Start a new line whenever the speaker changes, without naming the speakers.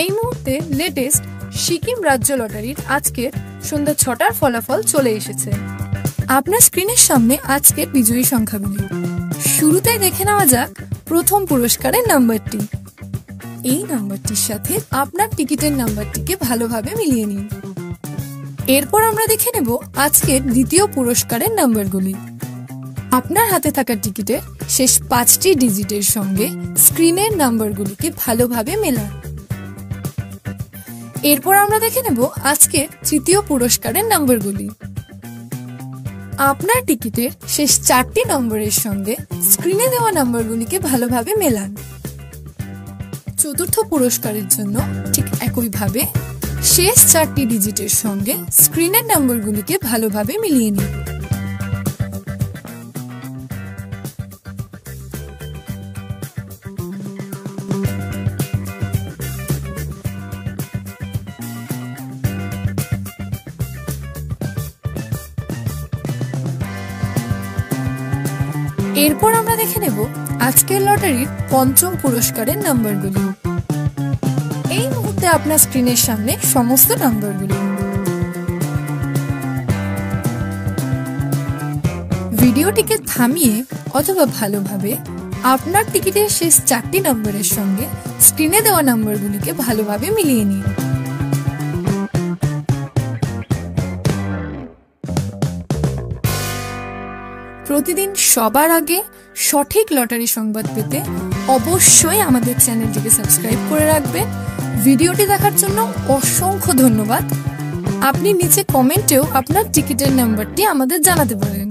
এই মুহূর্তে লেটেস্ট সিকিম রাজ্য লটারির আজকের সন্ধ্যা ৬টার ফলাফল চলে এসেছে। আপনার স্ক্রিনের সামনে আজকের বিজয়ী সংখ্যাগুলি। শুরুতেই দেখে নেওয়া যাক প্রথম পুরস্কারের নাম্বারটি। এই নাম্বারটির সাথে আপনার টিকিটের নাম্বারটিকে ভালোভাবে মিলিয়ে নিন। এরপর আমরা দেখে নেব আজকের দ্বিতীয় পুরস্কারের নাম্বারগুলি। আপনার হাতে থাকা টিকিটের শেষ ৫টি ডিজিটের সঙ্গে স্ক্রিনের নাম্বারগুলিকে ভালোভাবে মেলান। এরপর আমরা দেখে নেব আজকের তৃতীয় পুরস্কারের নাম্বারগুলি। আপনার টিকিটের শেষ ৪টি নম্বরের সঙ্গে স্ক্রিনে দেওয়া নাম্বারগুলিকে ভালোভাবে মেলান। চতুর্থ পুরস্কারের জন্য ঠিক একইভাবে শেষ ৪টি ডিজিটের সঙ্গে স্ক্রিনের নাম্বারগুলিকে ভালোভাবে মিলিয়ে নিন। এরপর আমরা দেখে নেব আজকের লটারির পঞ্চম পুরস্কারের নাম্বারগুলি। এই মুহূর্তে আপনার স্ক্রিনের সামনে সমস্ত নাম্বারগুলি। ভিডিওটিকে থামিয়ে অথবা ভালোভাবে আপনার টিকিটের শেষ ৪টি নম্বরের সঙ্গে স্ক্রিনে দেওয়া নাম্বারগুলিকে ভালোভাবে মিলিয়ে নিন। প্রতিদিন সবার আগে সঠিক লটারি সংবাদ পেতে অবশ্যই আমাদের চ্যানেলটিকে সাবস্ক্রাইব করে রাখবেন। ভিডিওটি দেখার জন্য অসংখ্য ধন্যবাদ। আপনি নিচে কমেন্টেও আপনার টিকিটের নাম্বারটি আমাদের জানাতে পারেন।